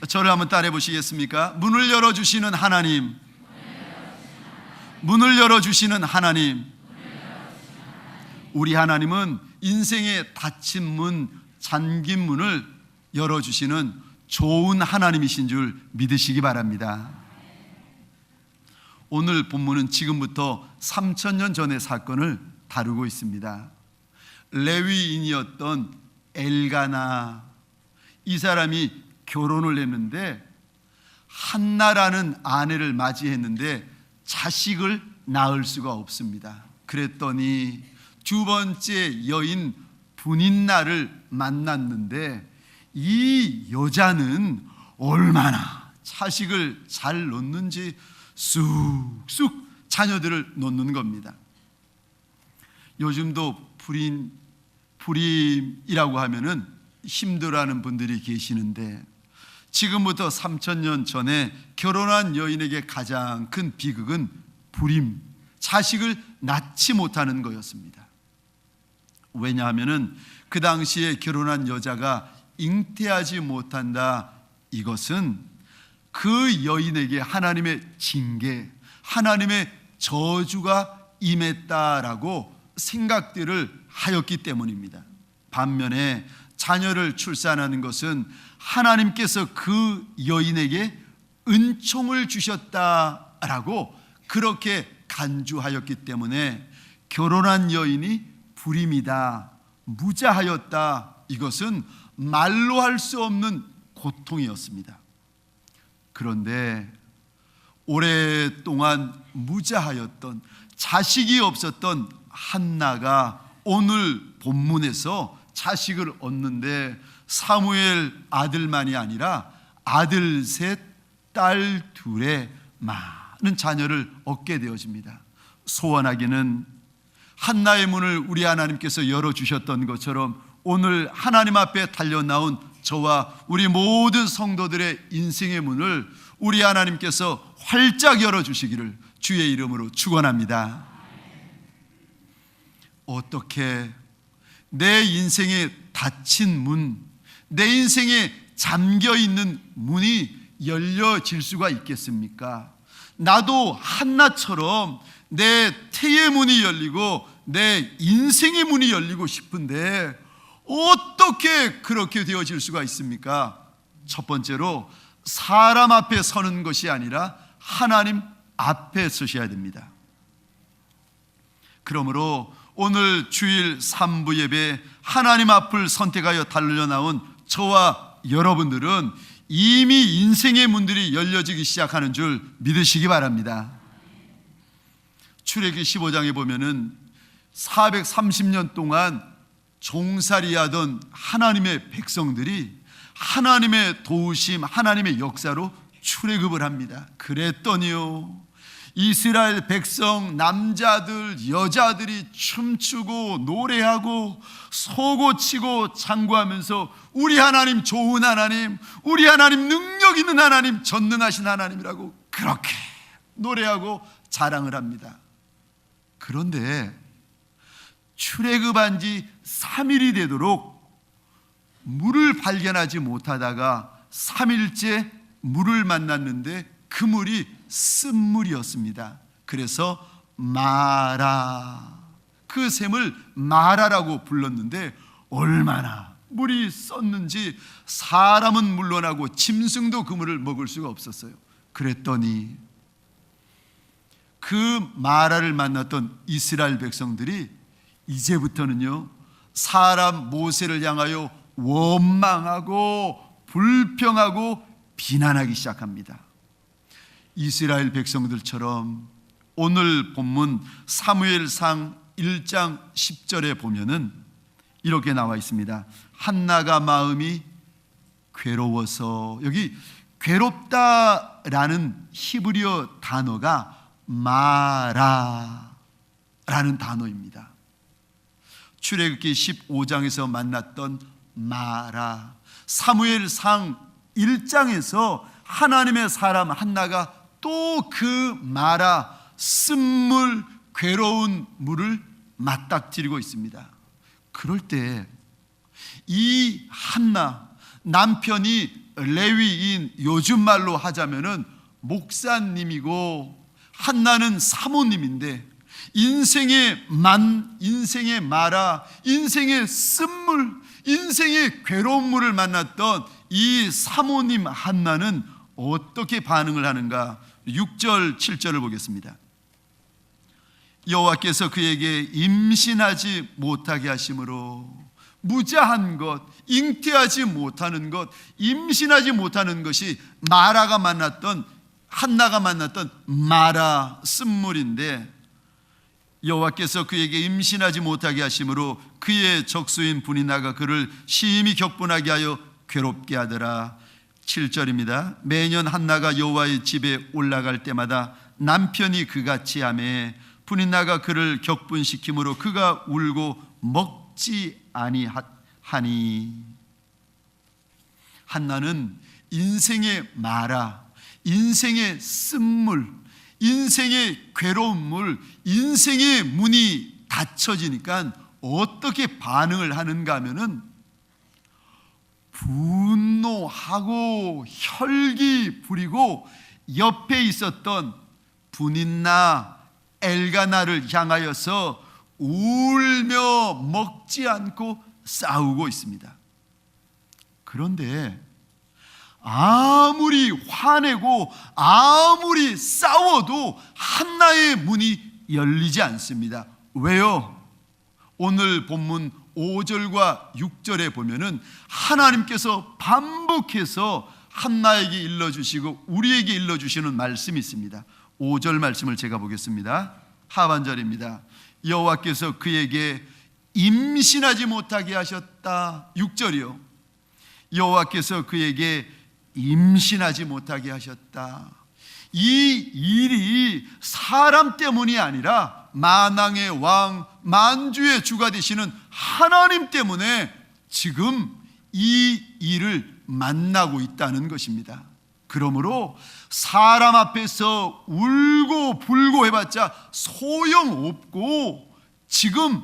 저를 한번 따라해 보시겠습니까? 문을 열어주시는 하나님, 문을 열어주시는 하나님. 우리 하나님은 인생의 닫힌 문, 잠긴 문을 열어주시는 좋은 하나님이신 줄 믿으시기 바랍니다. 오늘 본문은 지금부터 3000년 전의 사건을 다루고 있습니다. 레위인이었던 엘가나, 이 사람이 결혼을 했는데 한나라는 아내를 맞이했는데 자식을 낳을 수가 없습니다. 그랬더니 두 번째 여인 분인나를 만났는데 이 여자는 얼마나 자식을 잘 놓는지 쑥쑥 자녀들을 놓는 겁니다. 요즘도 불임이라고 하면은 힘들어하는 분들이 계시는데 지금부터 3000년 전에 결혼한 여인에게 가장 큰 비극은 불임, 자식을 낳지 못하는 거였습니다. 왜냐하면은 그 당시에 결혼한 여자가 잉태하지 못한다, 이것은 그 여인에게 하나님의 징계, 하나님의 저주가 임했다라고 생각들을 하였기 때문입니다. 반면에 자녀를 출산하는 것은 하나님께서 그 여인에게 은총을 주셨다라고 그렇게 간주하였기 때문에 결혼한 여인이 불임이다, 무자하였다, 이것은 말로 할 수 없는 고통이었습니다. 그런데 오랫동안 무자하였던, 자식이 없었던 한나가 오늘 본문에서 자식을 얻는데 사무엘 아들만이 아니라 아들 셋, 딸 둘의 많은 자녀를 얻게 되어집니다. 소원하기는 한나의 문을 우리 하나님께서 열어주셨던 것처럼 오늘 하나님 앞에 달려나온 저와 우리 모든 성도들의 인생의 문을 우리 하나님께서 활짝 열어주시기를 주의 이름으로 축원합니다. 어떻게 내 인생에 닫힌 문, 내 인생에 잠겨있는 문이 열려질 수가 있겠습니까? 나도 한나처럼 내 태의 문이 열리고 내 인생의 문이 열리고 싶은데 어떻게 그렇게 되어질 수가 있습니까? 첫 번째로 사람 앞에 서는 것이 아니라 하나님 앞에 서셔야 됩니다. 그러므로 오늘 주일 3부 예배 하나님 앞을 선택하여 달려나온 저와 여러분들은 이미 인생의 문들이 열려지기 시작하는 줄 믿으시기 바랍니다. 출애기 15장에 보면은 430년 동안 종살이하던 하나님의 백성들이 하나님의 도우심, 하나님의 역사로 출애굽을 합니다. 그랬더니요, 이스라엘 백성 남자들 여자들이 춤추고 노래하고 소고치고 장구하면서 우리 하나님 좋은 하나님, 우리 하나님 능력 있는 하나님, 전능하신 하나님이라고 그렇게 노래하고 자랑을 합니다. 그런데 출애굽한 지 3일이 되도록 물을 발견하지 못하다가 3일째 물을 만났는데 그 물이 쓴물이었습니다. 그래서 마라, 그 샘을 마라라고 불렀는데 얼마나 물이 썼는지 사람은 물론하고 짐승도 그 물을 먹을 수가 없었어요. 그랬더니 그 마라를 만났던 이스라엘 백성들이 이제부터는요, 사람 모세를 향하여 원망하고 불평하고 비난하기 시작합니다. 이스라엘 백성들처럼 오늘 본문 사무엘상 1장 10절에 보면은 이렇게 나와 있습니다. 한나가 마음이 괴로워서, 여기 괴롭다라는 히브리어 단어가 마라라는 단어입니다. 출애굽기 15장에서 만났던 마라, 사무엘상 1장에서 하나님의 사람 한나가 또 그 마라, 쓴물, 괴로운 물을 맞닥뜨리고 있습니다. 그럴 때 이 한나, 남편이 레위인, 요즘 말로 하자면은 목사님이고 한나는 사모님인데 인생의 마라, 인생의 쓴물, 인생의 괴로운 물을 만났던 이 사모님 한나는 어떻게 반응을 하는가? 6절 7절을 보겠습니다. 여호와께서 그에게 임신하지 못하게 하심으로, 무자한 것, 잉태하지 못하는 것, 임신하지 못하는 것이 한나가 만났던 마라, 쓴물인데, 여호와께서 그에게 임신하지 못하게 하심으로 그의 적수인 분이나가 그를 심히 격분하게 하여 괴롭게 하더라. 7절입니다. 매년 한나가 여호와의 집에 올라갈 때마다 남편이 그같이 하매 분이나가 그를 격분시키므로 그가 울고 먹지 아니하니. 한나는 인생의 마라, 인생의 쓴물, 인생의 괴로운 물, 인생의 문이 닫혀지니까 어떻게 반응을 하는가 하면은 분노하고 혈기 부리고 옆에 있었던 분인나 엘가나를 향하여서 울며 먹지 않고 싸우고 있습니다. 그런데 아무리 화내고 아무리 싸워도 한나의 문이 열리지 않습니다. 왜요? 오늘 본문 5절과 6절에 보면은 하나님께서 반복해서 한나에게 일러주시고 우리에게 일러주시는 말씀이 있습니다. 5절 말씀을 제가 보겠습니다. 하반절입니다. 여호와께서 그에게 임신하지 못하게 하셨다. 6절이요. 여호와께서 그에게 임신하지 못하게 하셨다. 이 일이 사람 때문이 아니라 만왕의 왕, 만주의 주가 되시는 하나님 때문에 지금 이 일을 만나고 있다는 것입니다. 그러므로 사람 앞에서 울고 불고 해봤자 소용없고, 지금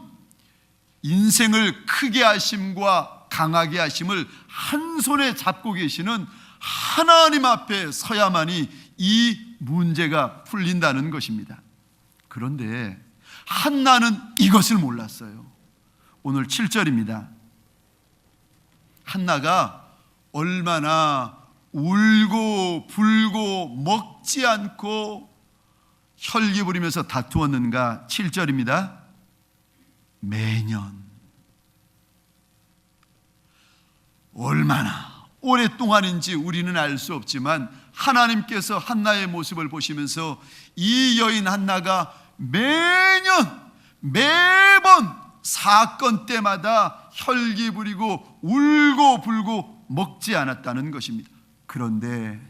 인생을 크게 하심과 강하게 하심을 한 손에 잡고 계시는 하나님 앞에 서야만이 이 문제가 풀린다는 것입니다. 그런데 한나는 이것을 몰랐어요. 오늘 7절입니다. 한나가 얼마나 울고 불고 먹지 않고 혈기 부리면서 다투었는가. 7절입니다. 매년, 얼마나 오랫동안인지 우리는 알 수 없지만 하나님께서 한나의 모습을 보시면서 이 여인 한나가 매번 사건 때마다 혈기 부리고 울고 불고 먹지 않았다는 것입니다. 그런데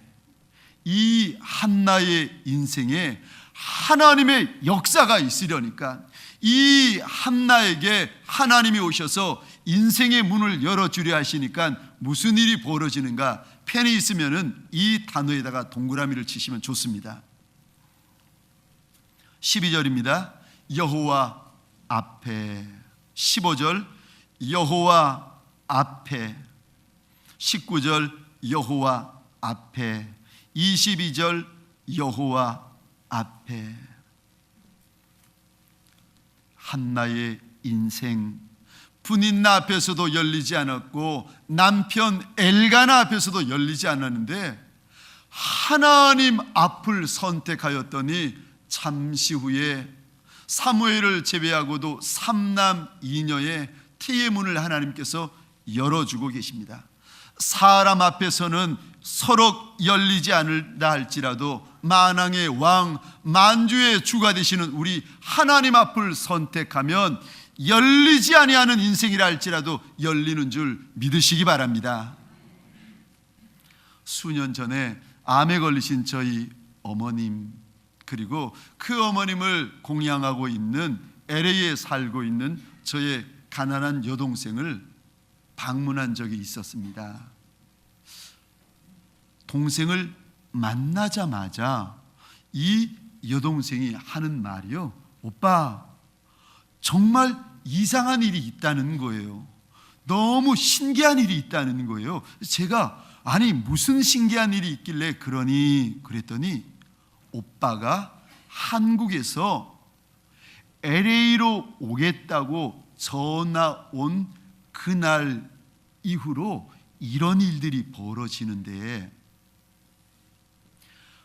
이 한나의 인생에 하나님의 역사가 있으려니까 이 한나에게 하나님이 오셔서 인생의 문을 열어주려 하시니까 무슨 일이 벌어지는가? 펜이 있으면은 이 단어에다가 동그라미를 치시면 좋습니다. 12절입니다. 여호와 앞에. 15절 여호와 앞에. 19절 여호와 앞에. 22절 여호와 앞에. 한나의 인생, 분인나 앞에서도 열리지 않았고 남편 엘가나 앞에서도 열리지 않았는데 하나님 앞을 선택하였더니 잠시 후에 사무엘을 제외하고도 3남 2녀의 태의 문을 하나님께서 열어주고 계십니다. 사람 앞에서는 서로 열리지 않을다 할지라도 만왕의 왕, 만주의 주가 되시는 우리 하나님 앞을 선택하면 열리지 아니하는 인생이라 할지라도 열리는 줄 믿으시기 바랍니다. 수년 전에 암에 걸리신 저희 어머님, 그리고 그 어머님을 공양하고 있는 LA에 살고 있는 저의 가난한 여동생을 방문한 적이 있었습니다. 동생을 만나자마자 이 여동생이 하는 말이요, 오빠 정말 이상한 일이 있다는 거예요. 너무 신기한 일이 있다는 거예요. 제가 아니 무슨 신기한 일이 있길래 그랬더니 오빠가 한국에서 LA로 오겠다고 전화 온 그날 이후로 이런 일들이 벌어지는데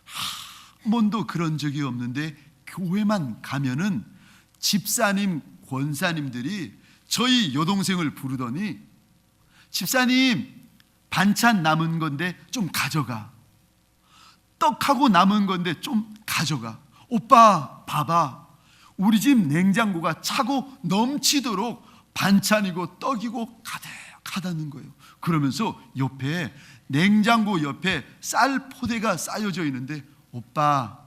한 번도 그런 적이 없는데 교회만 가면은 집사님, 권사님들이 저희 여동생을 부르더니 집사님 반찬 남은 건데 좀 가져가, 떡하고 남은 건데 좀 가져가, 오빠 봐봐 우리 집 냉장고가 차고 넘치도록 반찬이고 떡이고 가득하다는 거예요. 그러면서 옆에 냉장고 옆에 쌀 포대가 쌓여져 있는데 오빠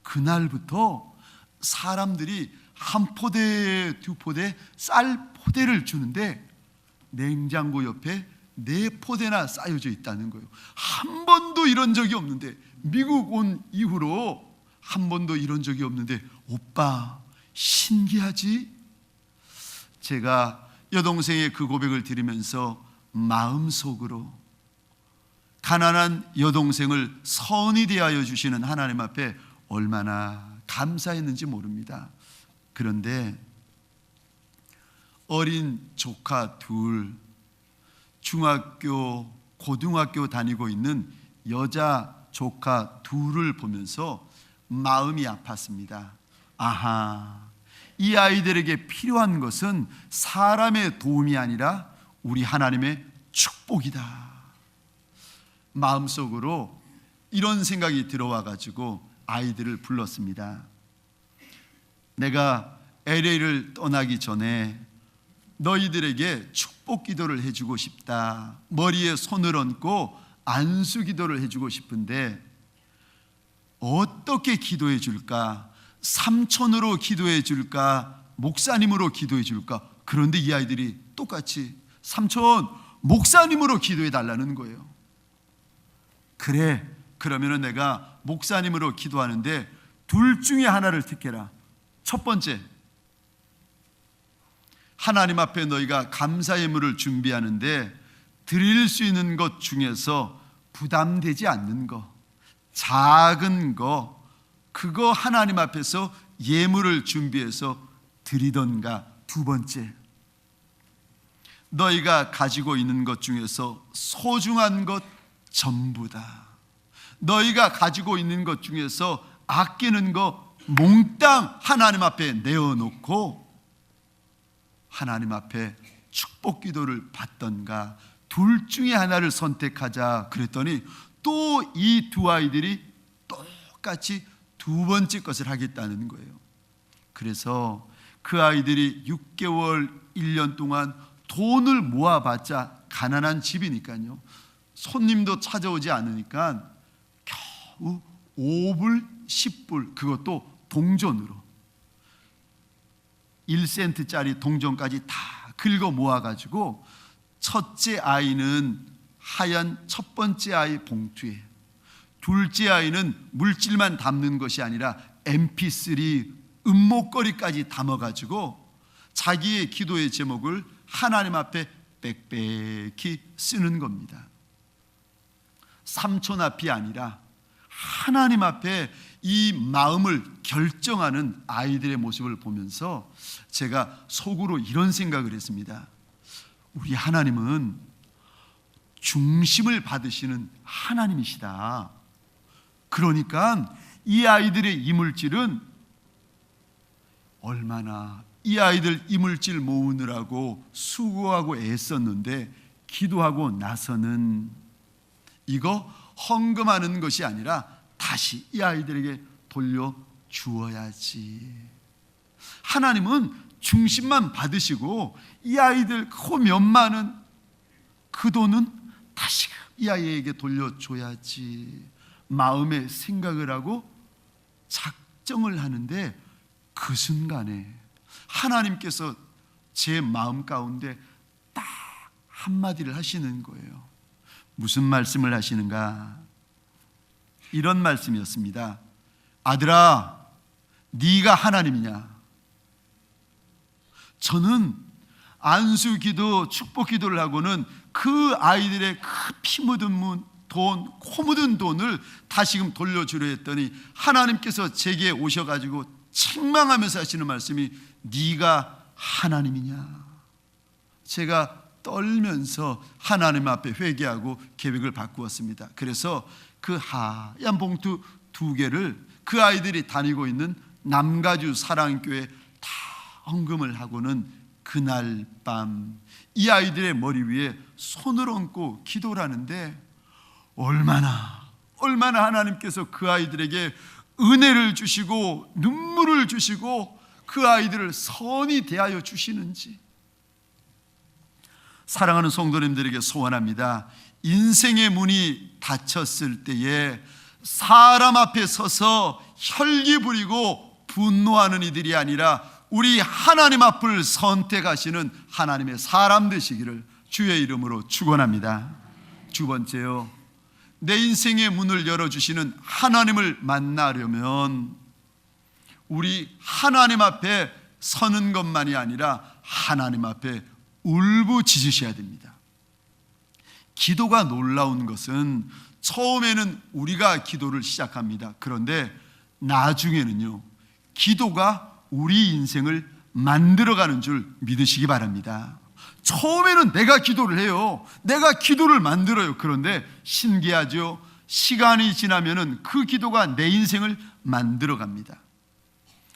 그날부터 사람들이 한 포대 두 포대 쌀 포대를 주는데 냉장고 옆에 4포대나 쌓여져 있다는 거예요. 한 번도 이런 적이 없는데, 미국 온 이후로 한 번도 이런 적이 없는데 오빠 신기하지? 제가 여동생의 그 고백을 들으면서 마음속으로 가난한 여동생을 선이 대하여 주시는 하나님 앞에 얼마나 감사했는지 모릅니다. 그런데 어린 조카 둘, 중학교, 고등학교 다니고 있는 여자 조카 둘을 보면서 마음이 아팠습니다. 아하, 이 아이들에게 필요한 것은 사람의 도움이 아니라 우리 하나님의 축복이다. 마음속으로 이런 생각이 들어와 가지고 아이들을 불렀습니다. 내가 LA를 떠나기 전에 너희들에게 축복 기도를 해주고 싶다. 머리에 손을 얹고 안수 기도를 해주고 싶은데 어떻게 기도해 줄까? 삼촌으로 기도해 줄까? 목사님으로 기도해 줄까? 그런데 이 아이들이 똑같이 삼촌, 목사님으로 기도해 달라는 거예요. 그래, 그러면은 내가 목사님으로 기도하는데 둘 중에 하나를 택해라. 첫 번째, 하나님 앞에 너희가 감사 예물을 준비하는데 드릴 수 있는 것 중에서 부담되지 않는 거, 작은 거, 그거 하나님 앞에서 예물을 준비해서 드리던가. 두 번째, 너희가 가지고 있는 것 중에서 소중한 것 전부 다, 너희가 가지고 있는 것 중에서 아끼는 거 몽땅 하나님 앞에 내어놓고 하나님 앞에 축복 기도를 받던가. 둘 중에 하나를 선택하자 그랬더니 또 이 두 아이들이 똑같이 두 번째 것을 하겠다는 거예요. 그래서 그 아이들이 6개월, 1년 동안 돈을 모아봤자 가난한 집이니까요, 손님도 찾아오지 않으니까 겨우 5불, 10불, 그것도 동전으로 1센트짜리 동전까지 다 긁어 모아가지고 첫째 아이는 하얀 첫 번째 아이 봉투에, 둘째 아이는 물질만 담는 것이 아니라 MP3 음목거리까지 담아가지고 자기의 기도의 제목을 하나님 앞에 빽빽히 쓰는 겁니다. 삼촌 앞이 아니라 하나님 앞에 이 마음을 결정하는 아이들의 모습을 보면서 제가 속으로 이런 생각을 했습니다. 우리 하나님은 중심을 받으시는 하나님이시다. 그러니까 이 아이들의 이물질은 얼마나 이 아이들 이물질 모으느라고 수고하고 애썼는데 기도하고 나서는 이거 헌금하는 것이 아니라 다시 이 아이들에게 돌려주어야지. 하나님은 중심만 받으시고 이 아이들 그 몇만원, 그 돈은 다시 이 아이에게 돌려줘야지 마음의 생각을 하고 작정을 하는데, 그 순간에 하나님께서 제 마음 가운데 딱 한마디를 하시는 거예요. 무슨 말씀을 하시는가? 이런 말씀이었습니다. 아들아, 네가 하나님이냐? 저는 안수 기도, 축복 기도를 하고는 그 아이들의 그 피 묻은 돈, 코 묻은 돈을 다시금 돌려주려 했더니 하나님께서 제게 오셔가지고 책망하면서 하시는 말씀이 네가 하나님이냐. 제가 떨면서 하나님 앞에 회개하고 계획을 바꾸었습니다. 그래서 그 하얀 봉투 2개를 그 아이들이 다니고 있는 남가주 사랑교회에 다 헌금을 하고는 그날 밤 이 아이들의 머리 위에 손을 얹고 기도를 하는데 얼마나 하나님께서 그 아이들에게 은혜를 주시고 눈물을 주시고 그 아이들을 선히 대하여 주시는지. 사랑하는 성도님들에게 소원합니다. 인생의 문이 닫혔을 때에 사람 앞에 서서 혈기 부리고 분노하는 이들이 아니라 우리 하나님 앞을 선택하시는 하나님의 사람 되시기를 주의 이름으로 축원합니다. 두 번째요, 내 인생의 문을 열어주시는 하나님을 만나려면 우리 하나님 앞에 서는 것만이 아니라 하나님 앞에 울부짖으셔야 됩니다. 기도가 놀라운 것은 처음에는 우리가 기도를 시작합니다. 그런데 나중에는요, 기도가 우리 인생을 만들어가는 줄 믿으시기 바랍니다. 처음에는 내가 기도를 해요. 내가 기도를 만들어요. 그런데 신기하죠. 시간이 지나면은 그 기도가 내 인생을 만들어갑니다.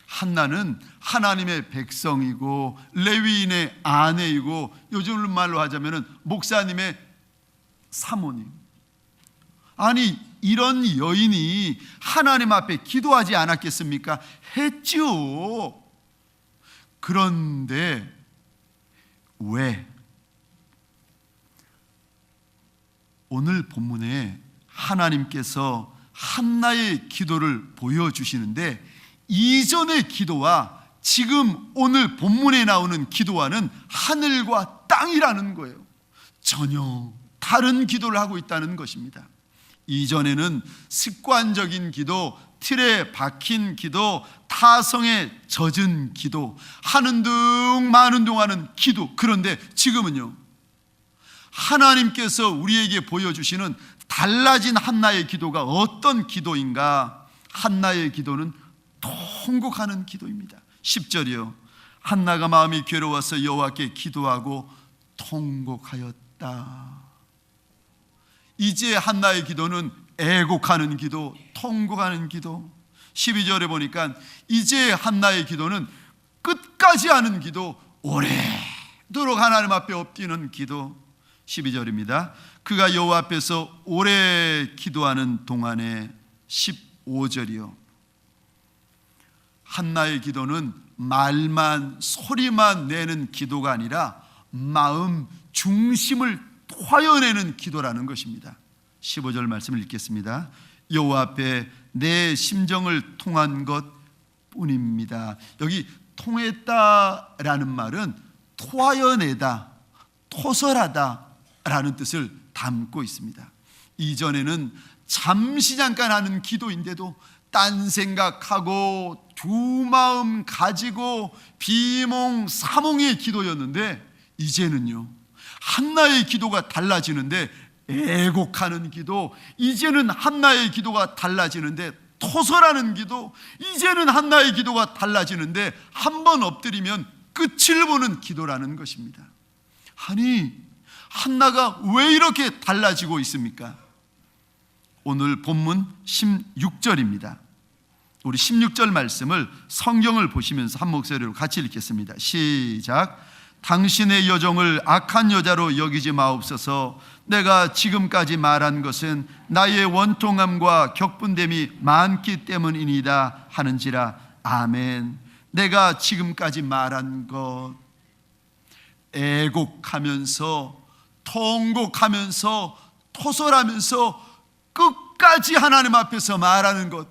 한나는 하나님의 백성이고 레위인의 아내이고 요즘 말로 하자면은 목사님의 사모님. 아니, 이런 여인이 하나님 앞에 기도하지 않았겠습니까? 했죠. 그런데 왜 오늘 본문에 하나님께서 한나의 기도를 보여주시는데 이전의 기도와 지금 오늘 본문에 나오는 기도와는 하늘과 땅이라는 거예요. 전혀 다른 기도를 하고 있다는 것입니다. 이전에는 습관적인 기도, 틀에 박힌 기도, 타성에 젖은 기도, 하는 둥 마는 둥 하는 기도. 그런데 지금은요, 하나님께서 우리에게 보여주시는 달라진 한나의 기도가 어떤 기도인가? 한나의 기도는 통곡하는 기도입니다. 10절이요, 한나가 마음이 괴로워서 여호와께 기도하고 통곡하였다. 이제 한나의 기도는 애곡하는 기도, 통곡하는 기도. 12절에 보니까 이제 한나의 기도는 끝까지 하는 기도, 오래도록 하나님 앞에 엎드리는 기도. 12절입니다. 그가 여호와 앞에서 오래 기도하는 동안에 15절이요, 한나의 기도는 말만 소리만 내는 기도가 아니라 마음 중심을 토하여내는 기도라는 것입니다. 15절 말씀을 읽겠습니다. 여호와 앞에 내 심정을 통한 것 뿐입니다. 여기 통했다라는 말은 토하여내다, 토설하다 라는 뜻을 담고 있습니다. 이전에는 잠시 잠깐 하는 기도인데도 딴 생각하고 두 마음 가지고 비몽사몽의 기도였는데 이제는요, 한나의 기도가 달라지는데 애곡하는 기도, 이제는 한나의 기도가 달라지는데 토설하는 기도, 이제는 한나의 기도가 달라지는데 한 번 엎드리면 끝을 보는 기도라는 것입니다. 아니, 한나가 왜 이렇게 달라지고 있습니까? 오늘 본문 16절입니다. 우리 16절 말씀을 성경을 보시면서 한 목소리로 같이 읽겠습니다. 시작. 당신의 여종을 악한 여자로 여기지 마옵소서. 내가 지금까지 말한 것은 나의 원통함과 격분됨이 많기 때문이니이다 하는지라. 아멘. 내가 지금까지 말한 것, 애곡하면서 통곡하면서 토설하면서 끝까지 하나님 앞에서 말하는 것,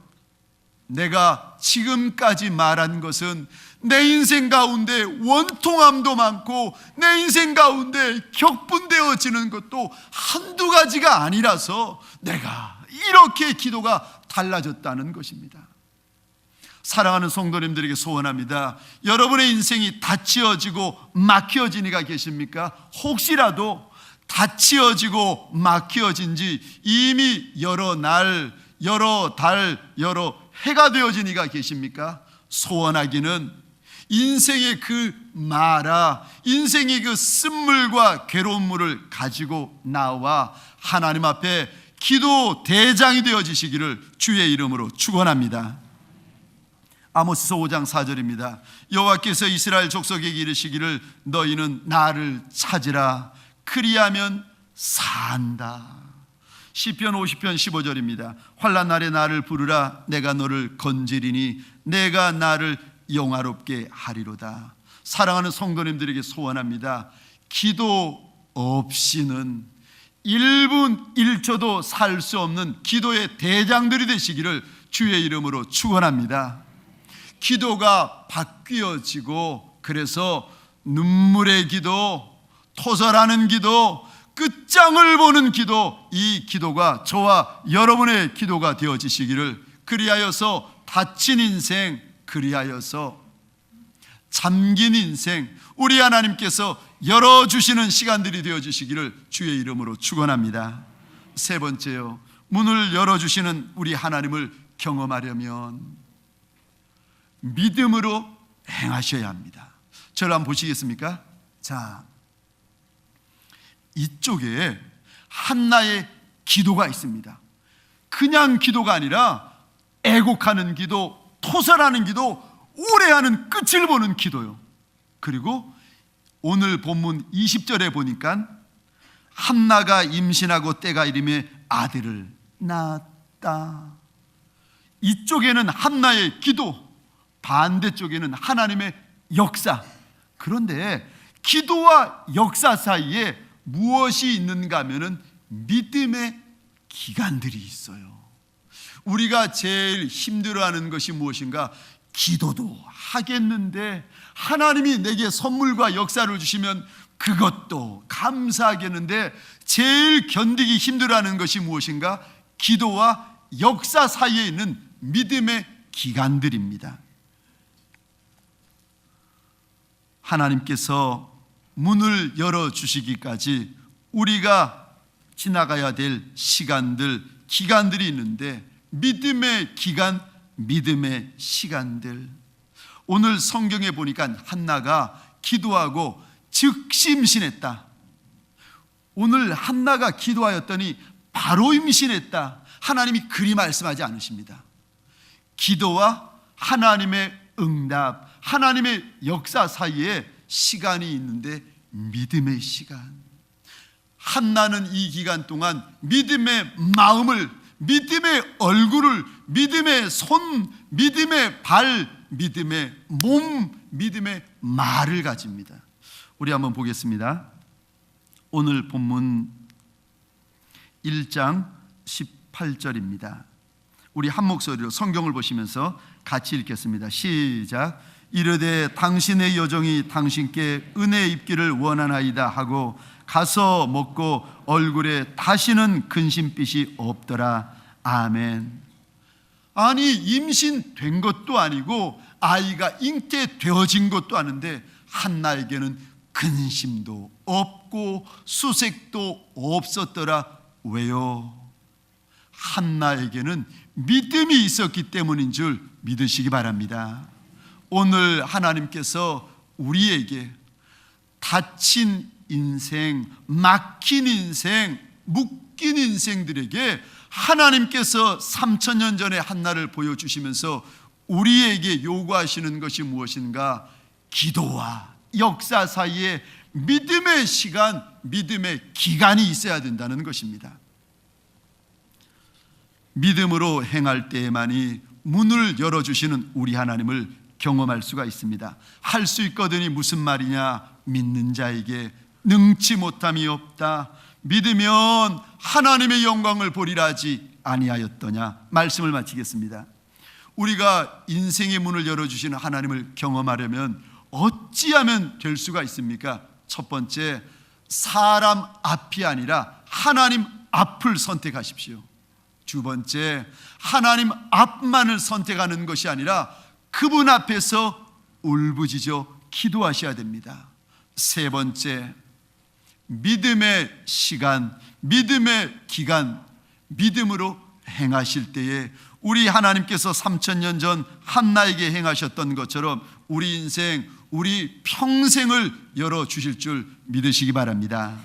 내가 지금까지 말한 것은 내 인생 가운데 원통함도 많고 내 인생 가운데 격분되어지는 것도 한두 가지가 아니라서 내가 이렇게 기도가 달라졌다는 것입니다. 사랑하는 성도님들에게 소원합니다. 여러분의 인생이 닫혀지고 막혀진 이가 계십니까? 혹시라도 닫혀지고 막혀진 지 이미 여러 날, 여러 달, 여러 해가 되어진 이가 계십니까? 소원하기는 인생의 그 마라, 인생의 그 쓴물과 괴로운 물을 가지고 나와 하나님 앞에 기도 대장이 되어지시기를 주의 이름으로 축원합니다. 아모스서 5장 4절입니다. 여호와께서 이스라엘 족속에게 이르시기를 너희는 나를 찾으라 그리하면 산다. 시편 50편 15절입니다. 환난 날에 나를 부르라 내가 너를 건지리니 내가 나를 영화롭게 하리로다. 사랑하는 성도님들에게 소원합니다. 기도 없이는 1분 1초도 살 수 없는 기도의 대장들이 되시기를 주의 이름으로 축원합니다. 기도가 바뀌어지고 그래서 눈물의 기도, 토설하는 기도, 끝장을 보는 기도, 이 기도가 저와 여러분의 기도가 되어지시기를, 그리하여서 닫힌 인생, 그리하여서 잠긴 인생 우리 하나님께서 열어주시는 시간들이 되어주시기를 주의 이름으로 축원합니다. 세 번째요, 문을 열어주시는 우리 하나님을 경험하려면 믿음으로 행하셔야 합니다. 저를 한번 보시겠습니까? 자, 이쪽에 한나의 기도가 있습니다. 그냥 기도가 아니라 애곡하는 기도, 토설하는 기도, 오래하는 끝을 보는 기도요. 그리고 오늘 본문 20절에 보니까 한나가 임신하고 때가 이름에 아들을 낳았다. 이쪽에는 한나의 기도, 반대쪽에는 하나님의 역사. 그런데 기도와 역사 사이에 무엇이 있는가 하면은 믿음의 기간들이 있어요. 우리가 제일 힘들어하는 것이 무엇인가? 기도도 하겠는데 하나님이 내게 선물과 역사를 주시면 그것도 감사하겠는데 제일 견디기 힘들어하는 것이 무엇인가? 기도와 역사 사이에 있는 믿음의 기간들입니다. 하나님께서 문을 열어주시기까지 우리가 지나가야 될 시간들, 기간들이 있는데 믿음의 기간, 믿음의 시간들. 오늘 성경에 보니까 한나가 기도하고 즉시 임신했다. 오늘 한나가 기도하였더니 바로 임신했다. 하나님이 그리 말씀하지 않으십니다. 기도와 하나님의 응답, 하나님의 역사 사이에 시간이 있는데 믿음의 시간. 한나는 이 기간 동안 믿음의 마음을, 믿음의 얼굴을, 믿음의 손, 믿음의 발, 믿음의 몸, 믿음의 말을 가집니다. 우리 한번 보겠습니다. 오늘 본문 1장 18절입니다. 우리 한 목소리로 성경을 보시면서 같이 읽겠습니다. 시작. 이르되 당신의 여종이 당신께 은혜 입기를 원하나이다 하고 가서 먹고 얼굴에 다시는 근심빛이 없더라. 아멘. 아니, 임신된 것도 아니고 아이가 잉태되어진 것도 아닌데 한나에게는 근심도 없고 수색도 없었더라. 왜요? 한나에게는 믿음이 있었기 때문인 줄 믿으시기 바랍니다. 오늘 하나님께서 우리에게 닫힌 인생, 막힌 인생, 묶인 인생들에게 하나님께서 3000년 전에 한나를 보여주시면서 우리에게 요구하시는 것이 무엇인가? 기도와 역사 사이에 믿음의 시간, 믿음의 기간이 있어야 된다는 것입니다. 믿음으로 행할 때에만이 문을 열어주시는 우리 하나님을 경험할 수가 있습니다. 할 수 있거든이 무슨 말이냐? 믿는 자에게 능치 못함이 없다. 믿으면 하나님의 영광을 보리라 하지 아니하였더냐. 말씀을 마치겠습니다. 우리가 인생의 문을 열어주시는 하나님을 경험하려면 어찌하면 될 수가 있습니까? 첫 번째, 사람 앞이 아니라 하나님 앞을 선택하십시오. 두 번째, 하나님 앞만을 선택하는 것이 아니라 그분 앞에서 울부짖어 기도하셔야 됩니다. 세 번째, 믿음의 시간, 믿음의 기간, 믿음으로 행하실 때에 우리 하나님께서 3000년 전 한나에게 행하셨던 것처럼 우리 인생, 우리 평생을 열어주실 줄 믿으시기 바랍니다.